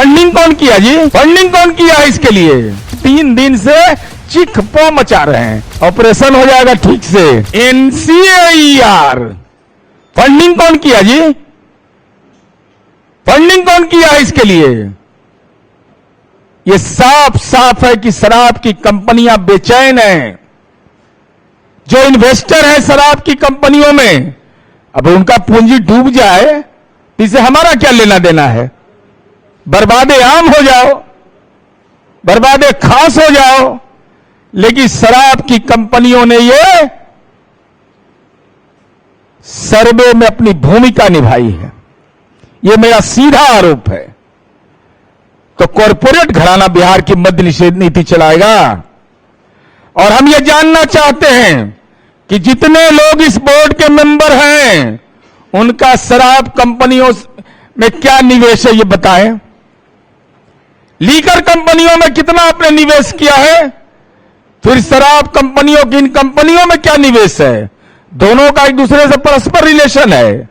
Funding कौन किया जी? Funding कौन किया है इसके लिए? 3 दिन से चिख पो मचा रहे हैं। ऑपरेशन हो जाएगा ठीक से। NCAER फंडिंग कौन किया जी? फंडिंग कौन किया है इसके लिए? ये साफ साफ है कि शराब की कंपनियां बेचैन हैं। जो इन्वेस्टर है शराब की कंपनियों में, अब उनका पूंजी डूब जाए, इसे हमारा क्या लेना देना है? बर्बादे आम हो जाओ, बर्बादे खास हो जाओ, लेकिन शराब की कंपनियों ने ये सर्वे में अपनी भूमिका निभाई है। ये मेरा सीधा आरोप है। तो कॉरपोरेट घराना बिहार की मद्य निषेध नीति चलाएगा। और हम ये जानना चाहते हैं कि जितने लोग इस बोर्ड के मेंबर हैं, उनका शराब कंपनियों में क्या निवेश है, ये बताएं। लीकर कंपनियों में कितना आपने निवेश किया है? फिर शराब कंपनियों की इन कंपनियों में क्या निवेश है? दोनों का एक दूसरे से परस्पर रिलेशन है।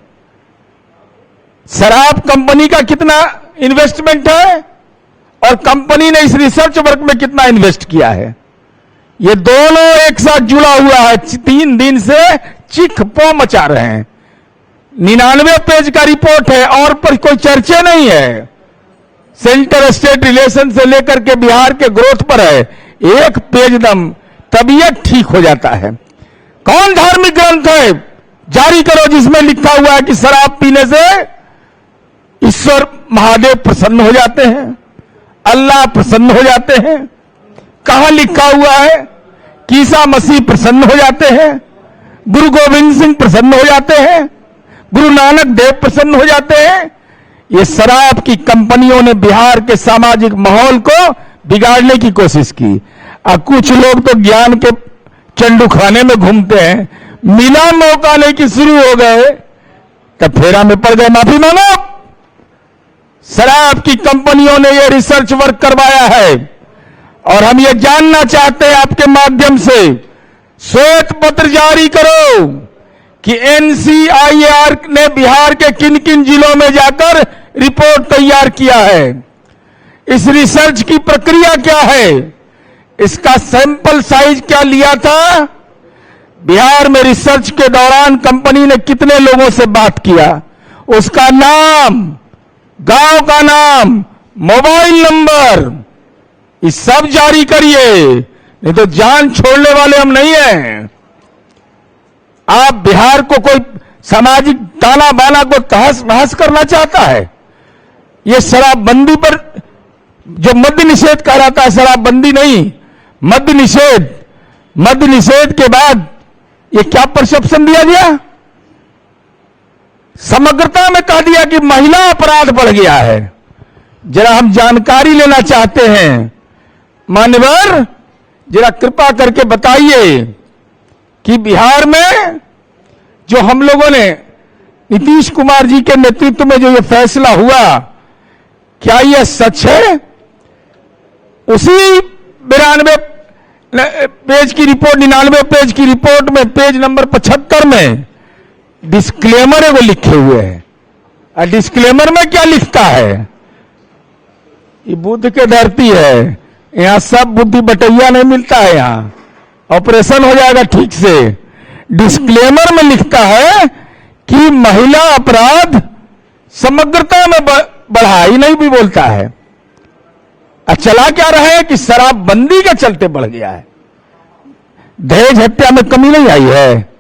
शराब कंपनी का कितना इन्वेस्टमेंट है और कंपनी ने इस रिसर्च वर्क में कितना इन्वेस्ट किया है? ये दोनों एक साथ जुड़ा हुआ है। 3 दिन से चिख पो मचा रहे हैं। 99 पेज का रिपोर्ट है और पर कोई चर्चा नहीं है। सेंटर स्टेट रिलेशन से लेकर के बिहार के ग्रोथ पर है। 1 पेज दम तबीयत ठीक हो जाता है। कौन धार्मिक ग्रंथ है जारी करो जिसमें लिखा हुआ है कि शराब पीने से ईश्वर महादेव प्रसन्न हो जाते हैं, अल्लाह प्रसन्न हो जाते हैं? कहां लिखा हुआ है कि ईसा मसीह प्रसन्न हो जाते हैं, गुरु गोविंद सिंह प्रसन्न हो जाते हैं, गुरु नानक देव प्रसन्न हो जाते हैं? ये शराब की कंपनियों ने बिहार के सामाजिक माहौल को बिगाड़ने की कोशिश की। और कुछ लोग तो ज्ञान के चंडू खाने में घूमते हैं। मिला मौका नहीं कि शुरू हो गए तब फेरा में पड़ गए। माफी मांगो। शराब की कंपनियों ने यह रिसर्च वर्क करवाया है और हम ये जानना चाहते हैं आपके माध्यम से, श्वेत पत्र जारी करो कि NCAER ने बिहार के किन किन जिलों में जाकर रिपोर्ट तैयार किया है। इस रिसर्च की प्रक्रिया क्या है? इसका सैंपल साइज क्या लिया था? बिहार में रिसर्च के दौरान कंपनी ने कितने लोगों से बात किया, उसका नाम, गांव का नाम, मोबाइल नंबर, ये सब जारी करिए, नहीं तो जान छोड़ने वाले हम नहीं हैं। आप बिहार को कोई सामाजिक ताना बाना को तहस नहस करना चाहता है? ये शराबबंदी पर जो मद्य निषेध कह रहा था, शराबबंदी नहीं, मद्य निषेध। मद्य निषेध के बाद ये क्या परसेप्शन दिया गया? समग्रता में कह दिया कि महिला अपराध बढ़ गया है। जरा हम जानकारी लेना चाहते हैं। मान्यवर, जरा कृपा करके बताइए कि बिहार में जो हम लोगों ने नीतीश कुमार जी के नेतृत्व में जो ये फैसला हुआ, क्या यह सच है? उसी 92 पेज की रिपोर्ट, 99 पेज की रिपोर्ट में पेज नंबर 75 में डिस्क्लेमर है वो लिखे हुए हैं। और डिस्क्लेमर में क्या लिखता है? ये बुद्ध के धरती है, यहां सब बुद्धि बटैया नहीं मिलता है। यहां ऑपरेशन हो जाएगा ठीक से। डिस्क्लेमर में लिखता है कि महिला अपराध समग्रता में बढ़ा, ही नहीं भी बोलता है। चला क्या रहा है कि शराबबंदी के चलते बढ़ गया है। दहेज हत्या में कमी नहीं आई है?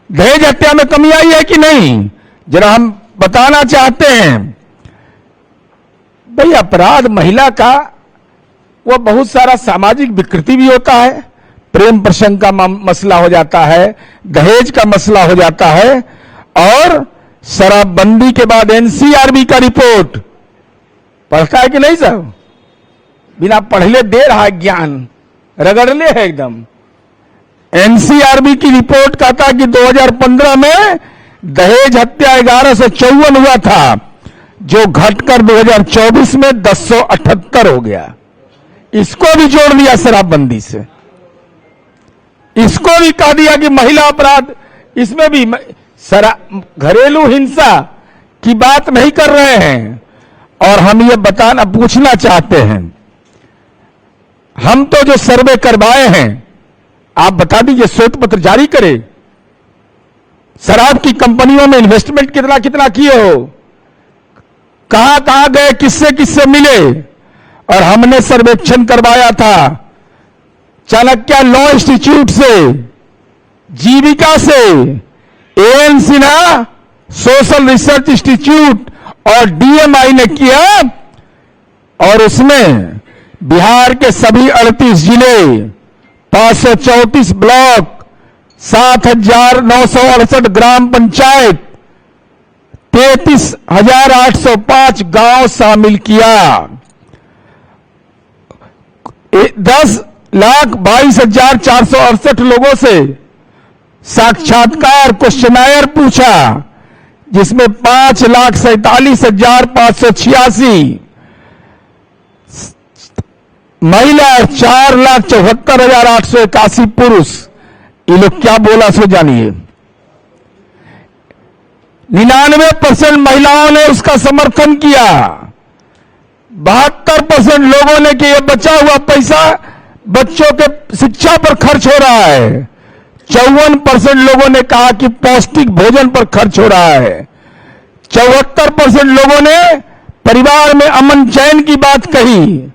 दहेज हत्या में कमी आई है कि नहीं? जरा हम बताना चाहते हैं। भाई, अपराध महिला का वह बहुत सारा सामाजिक विकृति भी होता है, प्रेम प्रसंग का मसला हो जाता है, दहेज का मसला हो जाता है। और शराबबंदी के बाद NCRB का रिपोर्ट पढ़ता है कि नहीं साहब? बिना पढ़ले दे रहा है ज्ञान, रगड़ले है एकदम। NCRB की रिपोर्ट कहता है कि 2015 में दहेज हत्या 1154 हुआ था, जो घटकर 2024 में 1078 हो गया। इसको भी जोड़ दिया शराबबंदी से। इसको भी कह दिया कि महिला अपराध, इसमें भी घरेलू हिंसा की बात नहीं कर रहे हैं। और हम ये पूछना चाहते हैं, हम तो जो सर्वे करवाए हैं, आप बता दीजिए, श्वेत पत्र जारी करे, शराब की कंपनियों में इन्वेस्टमेंट कितना कितना किए हो, कहां कहां गए, किससे किससे मिले। और हमने सर्वेक्षण करवाया था चाणक्य लॉ इंस्टीट्यूट से, जीविका से, AN Sinha social research institute और डीएमआई ने किया, और उसमें बिहार के सभी 38 जिले, 534 ब्लॉक, 7,968 ग्राम पंचायत, 33,805 गांव शामिल किया। 10,22,468 लोगों से साक्षात्कार क्वेश्चनायर पूछा, जिसमें 5,47,586 महिला और 4,74,881 पुरुष। ये लोग क्या बोला सो जानिए। 99% महिलाओं ने उसका समर्थन किया, 72% लोगों ने कि ये बचा हुआ पैसा बच्चों के शिक्षा पर खर्च हो रहा है, 54% लोगों ने कहा कि पौष्टिक भोजन पर खर्च हो रहा है, 74% लोगों ने परिवार में अमन चैन की बात कही,